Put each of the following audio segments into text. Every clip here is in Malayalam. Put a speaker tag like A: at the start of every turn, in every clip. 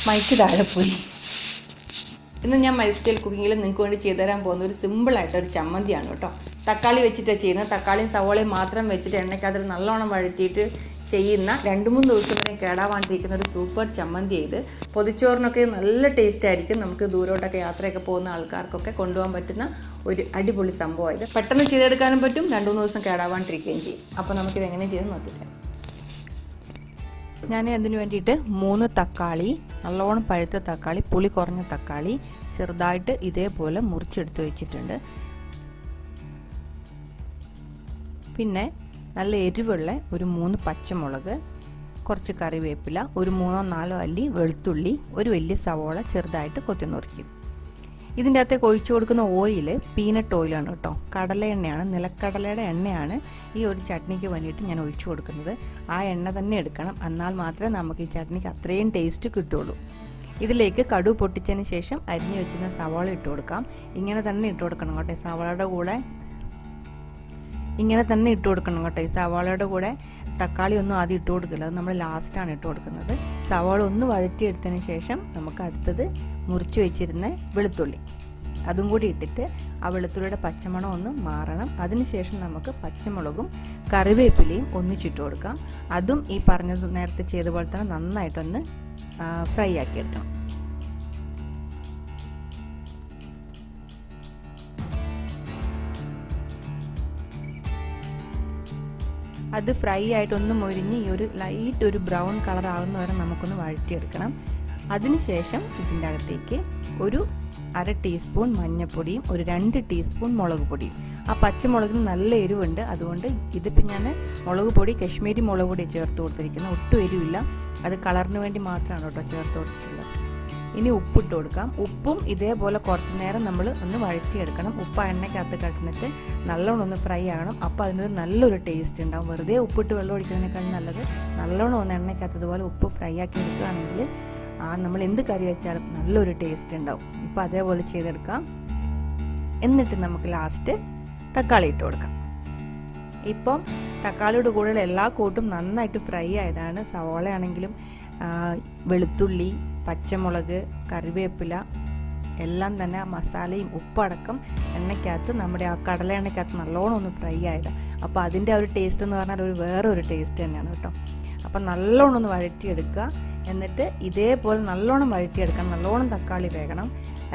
A: മൈക്ക് താഴെ പോയി. ഇന്ന് ഞാൻ മൈ സ്റ്റൈൽ കുക്കിങ്ങിൽ നിങ്ങൾക്ക് വേണ്ടി ചെയ്തു തരാൻ പോകുന്ന ഒരു സിമ്പിളായിട്ടൊരു ചമ്മന്തിയാണ് കേട്ടോ. തക്കാളി വെച്ചിട്ടാണ് ചെയ്യുന്നത്. തക്കാളിയും സവോളയും മാത്രം വെച്ചിട്ട് എണ്ണയ്ക്കകത്ത് നല്ലോണം വഴറ്റിയിട്ട് ചെയ്യുന്ന 2-3 ദിവസം വരെ കേടാവാണ്ടിരിക്കുന്ന ഒരു സൂപ്പർ ചമ്മന്തി ഇത്. പൊതിച്ചോറിനൊക്കെ നല്ല ടേസ്റ്റ് ആയിരിക്കും. നമുക്ക് ദൂരോട്ടൊക്കെ യാത്രയൊക്കെ പോകുന്ന ആൾക്കാർക്കൊക്കെ കൊണ്ടുപോകാൻ പറ്റുന്ന ഒരു അടിപൊളി സംഭവം ഇത്. പെട്ടെന്ന് ചെയ്തെടുക്കാനും പറ്റും, 2-3 ദിവസം കേടാവാണ്ടിരിക്കുകയും ചെയ്യും. അപ്പോൾ നമുക്കിത് എങ്ങനെ ചെയ്ത് നോക്കിയിട്ട് ഞാൻ അതിന് വേണ്ടിയിട്ട് 3 തക്കാളി, നല്ലോണം പഴുത്ത തക്കാളി, പുളി കുറഞ്ഞ തക്കാളി ചെറുതായിട്ട് ഇതേപോലെ മുറിച്ചെടുത്ത് വെച്ചിട്ടുണ്ട്. പിന്നെ നല്ല എരിവുള്ള ഒരു 3 പച്ചമുളക്, കുറച്ച് കറിവേപ്പില, ഒരു 3-4 അല്ലി വെളുത്തുള്ളി, ഒരു വലിയ സവോള ചെറുതായിട്ട് കൊത്തി നുറുക്കി. ഇതിൻ്റെ അകത്തേക്ക് ഒഴിച്ചു കൊടുക്കുന്ന ഓയിൽ പീനട്ട് ഓയിലാണ് കേട്ടോ. കടല എണ്ണയാണ്, നിലക്കടലയുടെ എണ്ണയാണ് ഈ ഒരു ചട്നിക്ക് വേണ്ടിയിട്ട് ഞാൻ ഒഴിച്ചു കൊടുക്കുന്നത്. ആ എണ്ണ തന്നെ എടുക്കണം, എന്നാൽ മാത്രമേ നമുക്ക് ഈ ചട്നിക്ക് അത്രയും ടേസ്റ്റ് കിട്ടുള്ളൂ. ഇതിലേക്ക് കടുക് പൊട്ടിച്ചതിന് ശേഷം അരിഞ്ഞു വെച്ചിരുന്ന സവാള ഇട്ട് കൊടുക്കാം. ഇങ്ങനെ തന്നെ ഇട്ട് കൊടുക്കണം കേട്ടോ. സവാളയുടെ കൂടെ ഇങ്ങനെ തന്നെ ഇട്ട് കൊടുക്കണം കേട്ടോ. ഈ സവാളയുടെ കൂടെ തക്കാളി ഒന്നും ആദ്യം ഇട്ട് കൊടുക്കില്ല, അത് നമ്മൾ ലാസ്റ്റാണ് ഇട്ട് കൊടുക്കുന്നത്. സവാള ഒന്ന് വഴറ്റിയെടുത്തതിന് ശേഷം നമുക്ക് അടുത്തത് മുറിച്ച് വെച്ചിരുന്ന വെളുത്തുള്ളി അതും കൂടി ഇട്ടിട്ട് ആ വെളുത്തുള്ളിയുടെ പച്ചമണം ഒന്ന് മാറണം. അതിനുശേഷം നമുക്ക് പച്ചമുളകും കറിവേപ്പിലയും ഒന്നിച്ചിട്ട് കൊടുക്കാം. അതും ഈ പറഞ്ഞത് നേരത്തെ ചെയ്ത പോലെ തന്നെ നന്നായിട്ടൊന്ന് ഫ്രൈ ആക്കി എടുക്കണം. അത് ഫ്രൈ ആയിട്ടൊന്ന് മൊരിഞ്ഞ് ഈ ഒരു ലൈറ്റ് ഒരു ബ്രൗൺ കളർ ആവുന്ന വരെ നമുക്കൊന്ന് വഴറ്റിയെടുക്കണം. അതിനുശേഷം ഇതിൻ്റെ അകത്തേക്ക് ഒരു 1/2 ടീസ്പൂൺ മഞ്ഞൾപ്പൊടിയും ഒരു 2 ടീസ്പൂൺ മുളക് പൊടിയും. ആ പച്ചമുളകിന് നല്ല എരിവുണ്ട്, അതുകൊണ്ട് ഇതിപ്പോൾ ഞാൻ മുളക് പൊടി കശ്മീരി മുളക് പൊടി ചേർത്ത് കൊടുത്തിരിക്കുന്നത്. ഒട്ടും എരിവില്ല, അത് കളറിന് വേണ്ടി മാത്രമാണ് കേട്ടോ ചേർത്ത് കൊടുത്തിട്ടുള്ളത്. ഇനി ഉപ്പിട്ട് കൊടുക്കാം. ഉപ്പും ഇതേപോലെ കുറച്ച് നേരം നമ്മൾ ഒന്ന് വഴറ്റിയെടുക്കണം. ഉപ്പ് എണ്ണയ്ക്കകത്ത് കിടന്നിട്ട് നല്ലോണം ഒന്ന് ഫ്രൈ ആകണം. അപ്പോൾ അതിനൊരു നല്ലൊരു ടേസ്റ്റ് ഉണ്ടാവും. വെറുതെ ഉപ്പിട്ട് വെള്ളം ഒഴിക്കുന്നതിനേക്കാൾ നല്ലത് നല്ലോണം ഒന്ന് എണ്ണയ്ക്കകത്ത് ഇതുപോലെ ഉപ്പ് ഫ്രൈ ആക്കി എടുക്കുകയാണെങ്കിൽ നമ്മൾ എന്ത് കറി വെച്ചാലും നല്ലൊരു ടേസ്റ്റ് ഉണ്ടാവും. ഇപ്പോൾ അതേപോലെ ചെയ്തെടുക്കാം. എന്നിട്ട് നമുക്ക് ലാസ്റ്റ് തക്കാളി ഇട്ട് കൊടുക്കാം. ഇപ്പം തക്കാളിയുടെ കൂടെയുള്ള എല്ലാ കൂട്ടും നന്നായിട്ട് ഫ്രൈ ആയതാണ്. സവോള ആണെങ്കിലും വെളുത്തുള്ളി, പച്ചമുളക്, കറിവേപ്പില എല്ലാം തന്നെ മസാലയും ഉപ്പടക്കം എണ്ണയ്ക്കകത്ത് നമ്മുടെ ആ കടല എണ്ണയ്ക്കകത്ത് നല്ലോണം ഒന്ന് ഫ്രൈ ആയതാണ്. അപ്പോൾ അതിൻ്റെ ഒരു ടേസ്റ്റ് എന്ന് പറഞ്ഞാൽ ഒരു വേറൊരു ടേസ്റ്റ് തന്നെയാണ് കേട്ടോ. അപ്പം നല്ലോണം ഒന്ന് വഴറ്റിയെടുക്കുക. എന്നിട്ട് ഇതേപോലെ നല്ലോണം വഴറ്റിയെടുക്കണം. നല്ലോണം തക്കാളി വേകണം.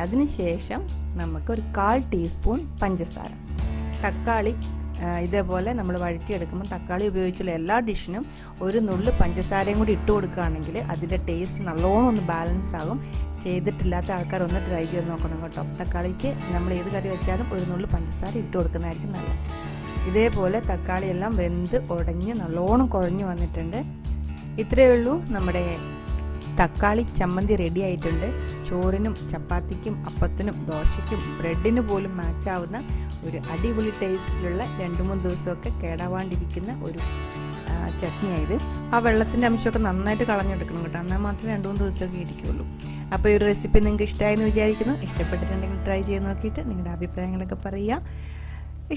A: അതിനുശേഷം നമുക്ക് ഒരു 1/4 ടീസ്പൂൺ പഞ്ചസാര. തക്കാളി ഇതേപോലെ നമ്മൾ വഴറ്റിയെടുക്കുമ്പോൾ തക്കാളി ഉപയോഗിച്ചുള്ള എല്ലാ ഡിഷിനും ഒരു നുള്ളു പഞ്ചസാരയും കൂടി ഇട്ട് കൊടുക്കുകയാണെങ്കിൽ അതിൻ്റെ ടേസ്റ്റ് നല്ലോണം ഒന്ന് ബാലൻസ് ആകും. ചെയ്തിട്ടില്ലാത്ത ആൾക്കാർ ഒന്ന് ട്രൈ ചെയ്ത് നോക്കണം കേട്ടോ. തക്കാളിക്ക് നമ്മൾ ഏത് കറി വെച്ചാലും ഒരു നുള്ളു പഞ്ചസാര ഇട്ട് കൊടുക്കുന്നതായിരിക്കും നല്ലത്. ഇതേപോലെ തക്കാളി എല്ലാം വെന്ത് ഉടഞ്ഞ് നല്ലോണം കുഴഞ്ഞു വന്നിട്ടുണ്ട്. ഇത്രയേ ഉള്ളൂ, നമ്മുടെ തക്കാളി ചമ്മന്തി റെഡി ആയിട്ടുണ്ട്. ചോറിനും ചപ്പാത്തിക്കും അപ്പത്തിനും ദോശയ്ക്കും ബ്രെഡിന് പോലും മാച്ചാവുന്ന ഒരു അടിപൊളി ടേസ്റ്റിലുള്ള 2-3 ദിവസമൊക്കെ കേടാവാണ്ടിരിക്കുന്ന ഒരു ചട്നിയായത്. ആ വെള്ളത്തിൻ്റെ അംശമൊക്കെ നന്നായിട്ട് കളഞ്ഞെടുക്കണം കേട്ടോ, എന്നാൽ മാത്രമേ 2-3 ദിവസമൊക്കെ ഇരിക്കുകയുള്ളൂ. അപ്പോൾ ഈ ഒരു റെസിപ്പി നിങ്ങൾക്ക് ഇഷ്ടമായെന്ന് വിചാരിക്കുന്നു. ഇഷ്ടപ്പെട്ടിട്ടുണ്ടെങ്കിൽ ട്രൈ ചെയ്ത് നോക്കിയിട്ട് നിങ്ങളുടെ അഭിപ്രായങ്ങളൊക്കെ പറയുക.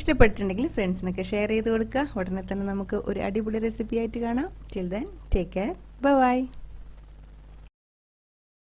A: ഇഷ്ടപ്പെട്ടിട്ടുണ്ടെങ്കിൽ ഫ്രണ്ട്സിനൊക്കെ ഷെയർ ചെയ്ത് കൊടുക്കുക. ഉടനെ തന്നെ നമുക്ക് ഒരു അടിപൊളി റെസിപ്പി ആയിട്ട് കാണാം. Till then take care, bye bye.